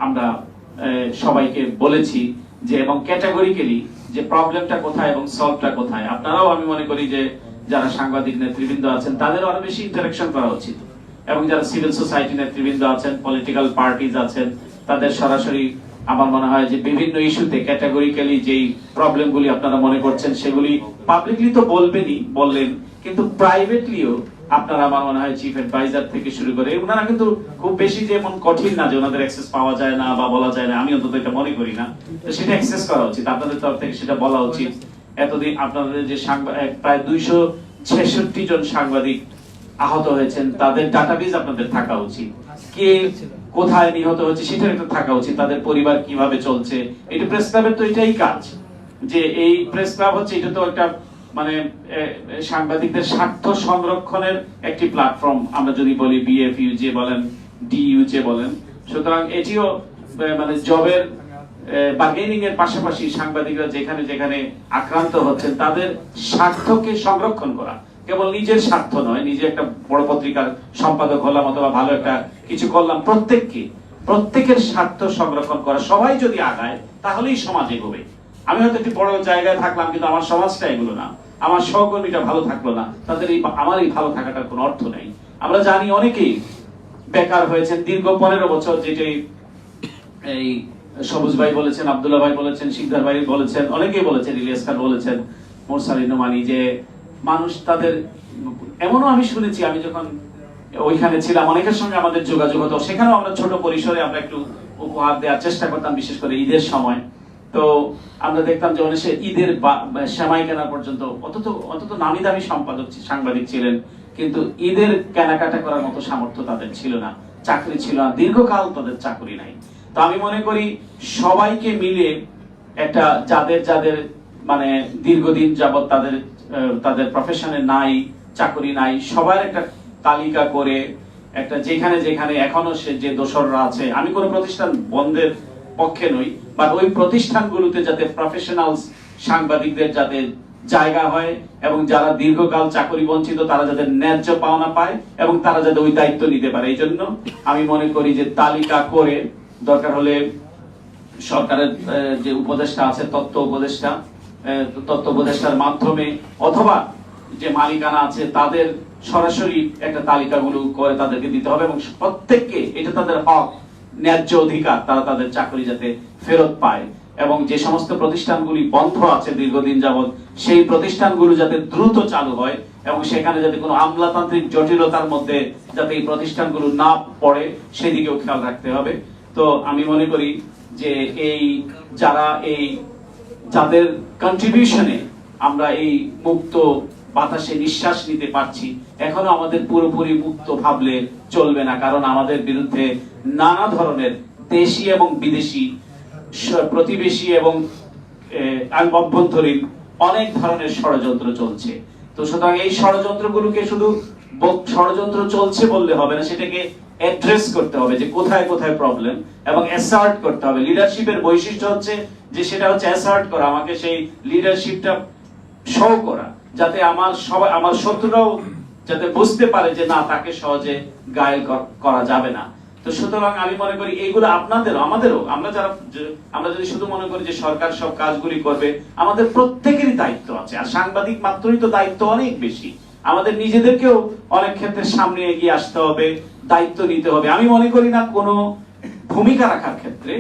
আমরা সবাইকে বলেছি যে এবং ক্যাটাগরিক্যালি যে প্রবলেমটা কোথায় এবং সলভটা কোথায়। আপনারাও আমি মনে করি যে যারা সাংবাদিক নেতৃবৃন্দ আছেন তাদেরও আরো বেশি ইন্টারাকশন করা উচিত, এবং যারা সিভিল সোসাইটি নেতৃবৃন্দ আছেন, পলিটিক্যাল পার্টিজ আছেন, তাদের সরাসরি আমার মনে হয় যে বিভিন্ন ইস্যুতে ক্যাটাগরিক্যালি যেই প্রবলেমগুলি আপনারা মনে করছেন সেগুলি পাবলিকলি তো বললেন, কিন্তু প্রাইভেটলিও আপনারা আমার মনে হয় চিফ অ্যাডভাইজার থেকে শুরু করে ওনারা কিন্তু খুব বেশি যেমন কঠিন না যে ওনাদের অ্যাক্সেস পাওয়া যায় না বা বলা যায় না, আমি অন্তত এটা মনে করি না। তো সেটা অ্যাক্সেস করা উচিত, আপনাদের তরফ থেকে সেটা বলা উচিত। এতদিন আপনাদের যে প্রায় 266 জন সাংবাদিক আহত হয়েছেন তাদের ডাটাবেজ আপনাদের থাকা উচিত, কে কোথায় নিহত হচ্ছে সেটা একটা থাকা উচিত, তাদের পরিবার কিভাবে চলছে। এটা প্রেস ক্লাবের তো এটাই কাজ, যে এই প্রেস ক্লাব হচ্ছে এটা তো একটা মানে সাংবাদিকদের স্বার্থ সংরক্ষণের একটি প্ল্যাটফর্ম, আমরা যদি বলি বিএফইউজে বলেন, ডিইউজে বলেন। সুতরাং এটিও মানে জবের বার্গেনিং এর পাশাপাশি সাংবাদিকরা যেখানে যেখানে আক্রান্ত হচ্ছেন তাদের স্বার্থকে সংরক্ষণ করা, কেবল নিজের স্বার্থ নয়, নিজে একটা বড় পত্রিকার সম্পাদক হলাম অথবা ভালো একটা কিছু করলাম, প্রত্যেকের স্বার্থ সংরক্ষণ করা। সবাই যদি আগায় তাহলেই সমাজ এগোবে। আমি হয়তো একটি বড় জায়গায় থাকলাম কিন্তু আমার সমাজটা এগুলো না, আমার সহকর্মীটা ভালো থাকলো না, তাদের আমার এই ভালো থাকাটার কোনো অর্থ নেই। আমরা জানি অনেকেই বেকার হয়েছেন দীর্ঘ 15 বছর, যেটি এই সবুজ ভাই বলেছেন, আব্দুল্লাহ ভাই বলেছেন, শিকদার ভাই বলেছেন, অনেকেই বলেছেন, ইলিয়াস খান বলেছেন, মোরসালিন নোমানি, যে মানুষ তাদের এমনও আমি শুনেছি, আমি যখন ওইখানে ছিলাম অনেকের সঙ্গে আমাদের যোগাযোগ হতো, সেখানেও আমরা ছোট পরিসরে আমরা একটু উপহার দেওয়ার চেষ্টা করতাম, বিশেষ করে ঈদের সময়। তো আমরা দেখতাম যে অনেকে ঈদের সেমাই কেনা পর্যন্ত অন্তত নামি দামি সাংবাদিক ছিলেন, কিন্তু ঈদের কেনাকাটা করার মতো সামর্থ্য তাদের ছিল না, চাকরি ছিল না, দীর্ঘকাল তাদের চাকরি নাই। তো আমি মনে করি সবাইকে মিলে একটা যাদের মানে দীর্ঘদিন যাবত তাদের প্রফেশনে নাই, চাকরি নাই, সবার একটা তালিকা করে একটা যেখানে যেখানে এখনো সে যে দোসররা আছে, আমি কোনো প্রতিষ্ঠান বন্ধের পক্ষে নই, বাট ওই প্রতিষ্ঠানগুলোতে যাতে প্রফেশনাল সাংবাদিকদের যাতে জায়গা হয় এবং যারা দীর্ঘকাল চাকরি বঞ্চিত তারা যাতে ন্যায্য পাওনা পায় এবং তারা যাতে ওই দায়িত্ব নিতে পারে। এই জন্য আমি মনে করি যে তালিকা করে দরকার হলে সরকারের যে উপদেষ্টা আছে, তথ্য উপদেষ্টার মাধ্যমে অথবা যে মালিকানা আছে তাদের সরাসরি একটা তালিকাগুলো করে তাদেরকে দিতে হবে, এবং প্রত্যেককে এটা তাদের হক, ন্যায্য অধিকার, তারা তাদের চাকরি যাতে ফেরত পায়। এবং যে সমস্ত প্রতিষ্ঠানগুলি বন্ধ আছে দীর্ঘদিন যাবত, সেই প্রতিষ্ঠানগুলো যাতে দ্রুত চালু হয় এবং সেখানে যাতে কোনো আমলাতান্ত্রিক জটিলতার মধ্যে যাতে এই প্রতিষ্ঠানগুলো না পড়ে সেদিকেও খেয়াল রাখতে হবে। তো আমি মনে করি যে যাদের কন্ট্রিবিউশনে আমরা এই মুক্ত বাতাসে নিঃশ্বাস নিতে পারছি, এখনো আমাদের পুরোপুরি মুক্ত ভাবলে চলবে না, কারণ আমাদের বিরুদ্ধে নানা ধরনের দেশি এবং বিদেশি, প্রতিবেশী এবং অভ্যন্তরীণ অনেক ধরনের ষড়যন্ত্র চলছে। তো সুতরাং এই ষড়যন্ত্রগুলোকে শুধু ষড়যন্ত্র চলছে বললে হবে না, সেটাকে অ্যাড্রেস করতে হবে যে কোথায় কোথায় প্রবলেম, এবং অ্যাসার্ট করতে হবে। লিডারশিপের বৈশিষ্ট্য হচ্ছে যে সেটা হচ্ছে অ্যাসার্ট করা, আমাকে সেই লিডারশিপটা শো করা, যাতে আমার শত্রুরাও যাতে বুঝতে পারে যে না, তাকে সহজে গায়েল করা যাবে না। তো সুতরাং আমি মনে করি এইগুলো আমাদেরও আমরা যদি শুধু মনে করি যে সরকার সব কাজগুলি করবে, আমাদের প্রত্যেকেরই দায়িত্ব আছে। আর সাংবাদিক মাত্রই তো দায়িত্ব অনেক বেশি, আমাদের নিজেদেরকেও অনেক ক্ষেত্রে সামনে এগিয়ে আসতে হবে, দায়িত্ব নিতে হবে। আমি মনে করি না কোনো ভূমিকা রাখার ক্ষেত্রে,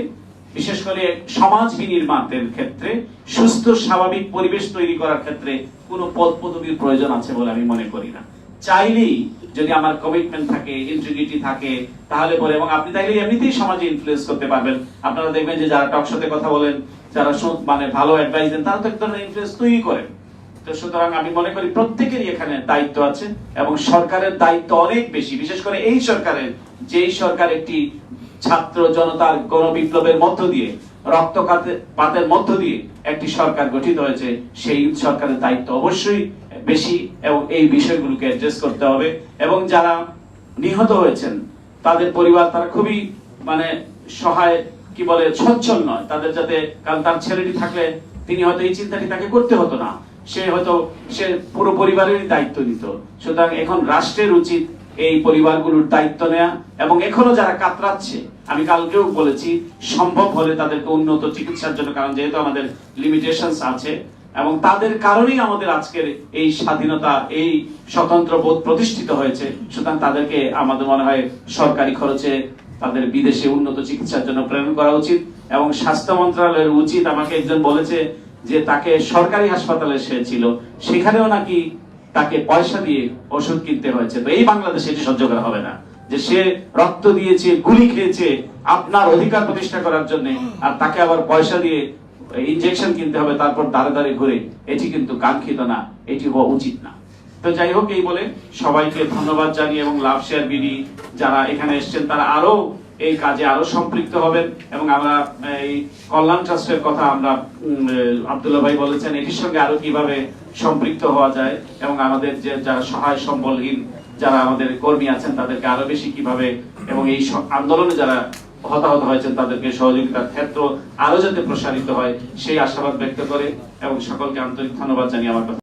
বিশেষ করে সমাজ বিনির্মাণের ক্ষেত্রে, সুস্থ স্বাভাবিক পরিবেশ তৈরি করার ক্ষেত্রে কোনো পদ পদবীর প্রয়োজন আছে বলে আমি মনে করি না। চাইলেই যদি আমার কমিটমেন্ট থাকে, ইন্টিগ্রিটি থাকে, তাহলে পরে, এবং আপনি চাইলে এমনিতেই সমাজে ইনফ্লুয়েন্স করতে পারবেন। আপনারা দেখবেন যে যারা টক শোতে কথা বলেন, যারা মানে ভালো অ্যাডভাইস দেন, তারা তো এক ধরনের ইনফ্লুয়েন্স তৈরি করেন। তো সুতরাং আমি মনে করি প্রত্যেকেরই এখানে দায়িত্ব আছে, এবং সরকারের দায়িত্ব অনেক বেশি, বিশেষ করে এই সরকারের, যেই সরকার একটি ছাত্র জনতার গণবিপ্লবের মধ্য দিয়ে, রক্তপাতের মধ্য দিয়ে একটি সরকার গঠিত হয়েছে, সেই সরকারের দায়িত্ব অবশ্যই বেশি, এবং এই বিষয়গুলোকে অ্যাড্রেস করতে হবে। এবং যারা নিহত হয়েছেন তাদের পরিবার, তারা খুবই মানে সহায়, কি বলে, সচ্ছল নয়, তাদের যাতে, কারণ তার ছেলেটি থাকলে তিনি হয়তো এই চিন্তাটি তাকে করতে হতো না, সে পুরো পরিবারেরই দায়িত্ব নিত। সুতরাং এখন রাষ্ট্রের উচিত এই পরিবারগুলোর দায়িত্ব নেওয়া, এবং এখনো যারা কাতরাচ্ছে, আমি কালকেও বলেছি সম্ভব হলে তাদেরকে উন্নত চিকিৎসার জন্য, কারণ যেহেতু আমাদের লিমিটেশনস আছে এবং তাদের কারণেই আমাদের আজকের এই স্বাধীনতা, এই স্বতন্ত্র বোধ প্রতিষ্ঠিত হয়েছে। সুতরাং তাদেরকে আমাদের মনে হয় সরকারি খরচে তাদের বিদেশে উন্নত চিকিৎসার জন্য প্রেরণ করা উচিত। এবং স্বাস্থ্য মন্ত্রণালয়ের উচিত, আমাকে একজন বলেছে যে তাকে সরকারি হাসপাতালে সে ছিল, সেখানেও নাকি তাকে পয়সা দিয়ে ওষুধ কিনতে হয়েছে। তো এই বাংলাদেশে এটি সহ্য করা হবে না যে সে রক্ত দিয়েছে, গুলি খেয়েছে আপনার অধিকার প্রতিষ্ঠা করার জন্য, আর তাকে আবার পয়সা দিয়ে ইনজেকশন কিনতে হবে, তারপর দাঁড়ে দাঁড়িয়ে ঘুরে। এটি কিন্তু কাঙ্ক্ষিত না, এটি হওয়া উচিত না। তো যাই হোক, এই বলে সবাইকে ধন্যবাদ জানিয়ে এবং লাভ শেয়ার বিডি যারা এখানে এসেছেন তারা আরো এই কাজে আরো সম্পৃক্ত হবেন। এবং আমরা এই কল্যাণ ট্রাস্টের কথা আমরা আব্দুল্লাহ ভাই বলেছেন, এটির সঙ্গে আরো কিভাবে সম্পৃক্ত হওয়া যায় এবং আমাদের যে যারা সহায় সম্বলহীন যারা আমাদের কর্মী আছেন তাদেরকে আরো বেশি কিভাবে, এবং এই আন্দোলনে যারা হতাহত হয়েছেন তাদেরকে সহযোগিতার ক্ষেত্র আরো যাতে প্রসারিত হয় সেই আশাবাদ ব্যক্ত করে এবং সকলকে আন্তরিক ধন্যবাদ জানিয়ে আমার কথা